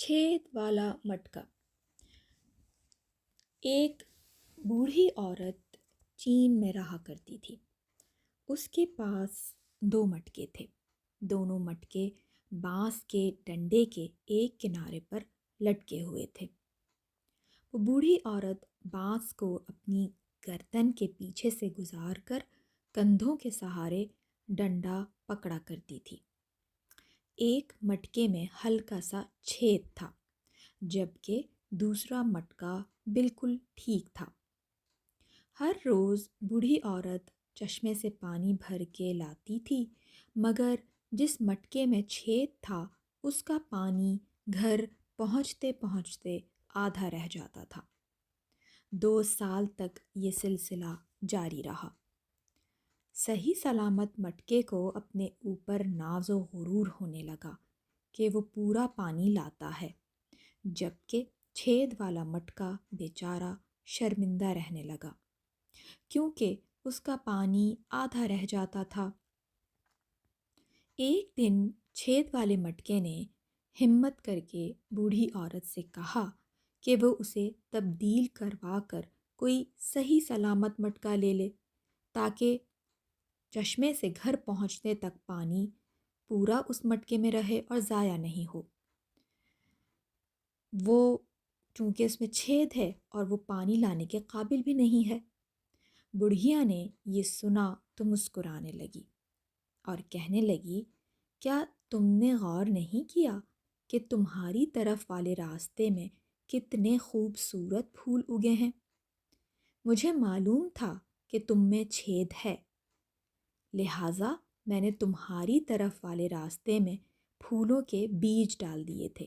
چھید والا مٹکا۔ ایک بوڑھی عورت چین میں رہا کرتی تھی۔ اس کے پاس 2 مٹکے تھے۔ دونوں مٹکے بانس کے ڈنڈے کے ایک کنارے پر لٹکے ہوئے تھے۔ وہ بوڑھی عورت بانس کو اپنی گردن کے پیچھے سے گزار کر کندھوں کے سہارے ڈنڈا پکڑا کرتی تھی۔ ایک مٹکے میں ہلکا سا چھید تھا، جبکہ دوسرا مٹکا بالکل ٹھیک تھا۔ ہر روز بوڑھی عورت چشمے سے پانی بھر کے لاتی تھی، مگر جس مٹکے میں چھید تھا اس کا پانی گھر پہنچتے پہنچتے آدھا رہ جاتا تھا۔ 2 سال تک یہ سلسلہ جاری رہا۔ صحیح سلامت مٹکے کو اپنے اوپر ناز و غرور ہونے لگا کہ وہ پورا پانی لاتا ہے، جبکہ چھید والا مٹکا بیچارہ شرمندہ رہنے لگا کیونکہ اس کا پانی آدھا رہ جاتا تھا۔ ایک دن چھید والے مٹکے نے ہمت کر کے بوڑھی عورت سے کہا کہ وہ اسے تبدیل کروا کر کوئی صحیح سلامت مٹکا لے لے تاکہ چشمے سے گھر پہنچنے تک پانی پورا اس مٹکے میں رہے اور ضائع نہیں ہو۔ وہ چونکہ اس میں چھید ہے اور وہ پانی لانے کے قابل بھی نہیں ہے۔ بڑھیا نے یہ سنا تو مسکرانے لگی اور کہنے لگی، کیا تم نے غور نہیں کیا کہ تمہاری طرف والے راستے میں کتنے خوبصورت پھول اگے ہیں؟ مجھے معلوم تھا کہ تم میں چھید ہے، لہٰذا میں نے تمہاری طرف والے راستے میں پھولوں کے بیج ڈال دیے تھے،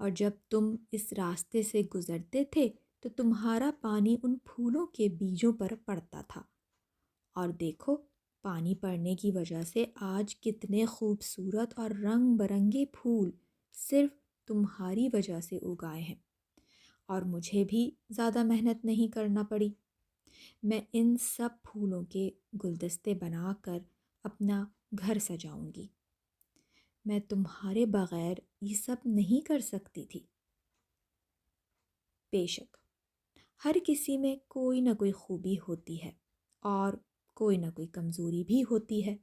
اور جب تم اس راستے سے گزرتے تھے تو تمہارا پانی ان پھولوں کے بیجوں پر پڑتا تھا، اور دیکھو پانی پڑنے کی وجہ سے آج کتنے خوبصورت اور رنگ برنگے پھول صرف تمہاری وجہ سے اگائے ہیں، اور مجھے بھی زیادہ محنت نہیں کرنا پڑی۔ میں ان سب پھولوں کے گلدستے بنا کر اپنا گھر سجاؤں گی۔ میں تمہارے بغیر یہ سب نہیں کر سکتی تھی۔ بے شک ہر کسی میں کوئی نہ کوئی خوبی ہوتی ہے اور کوئی نہ کوئی کمزوری بھی ہوتی ہے،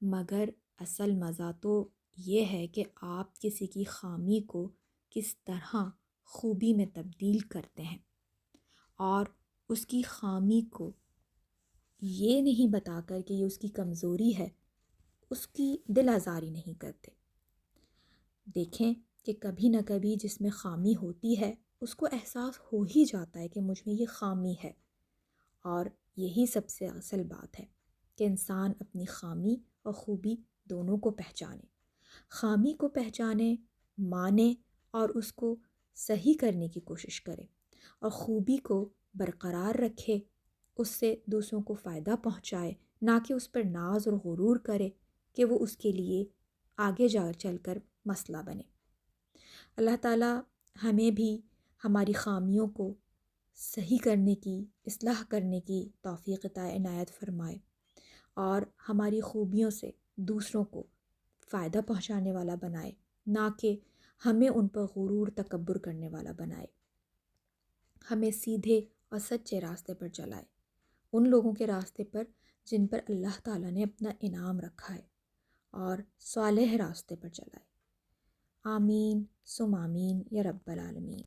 مگر اصل مزہ تو یہ ہے کہ آپ کسی کی خامی کو کس طرح خوبی میں تبدیل کرتے ہیں، اور اس کی خامی کو یہ نہیں بتا کر کہ یہ اس کی کمزوری ہے، اس کی دل آزاری نہیں کرتے۔ دیکھیں کہ کبھی نہ کبھی جس میں خامی ہوتی ہے اس کو احساس ہو ہی جاتا ہے کہ مجھ میں یہ خامی ہے، اور یہی سب سے اصل بات ہے کہ انسان اپنی خامی اور خوبی دونوں کو پہچانے، خامی کو پہچانے، مانے اور اس کو صحیح کرنے کی کوشش کرے، اور خوبی کو برقرار رکھے، اس سے دوسروں کو فائدہ پہنچائے، نہ کہ اس پر ناز اور غرور کرے کہ وہ اس کے لیے آگے جا چل کر مسئلہ بنے۔ اللہ تعالیٰ ہمیں بھی ہماری خامیوں کو صحیح کرنے کی، اصلاح کرنے کی توفیق عطا عنایت فرمائے، اور ہماری خوبیوں سے دوسروں کو فائدہ پہنچانے والا بنائے، نہ کہ ہمیں ان پر غرور تکبر کرنے والا بنائے۔ ہمیں سیدھے اور سچے راستے پر چلائے، ان لوگوں کے راستے پر جن پر اللہ تعالیٰ نے اپنا انعام رکھا ہے، اور صالح راستے پر چلائے۔ آمین ثم آمین یا رب العالمین۔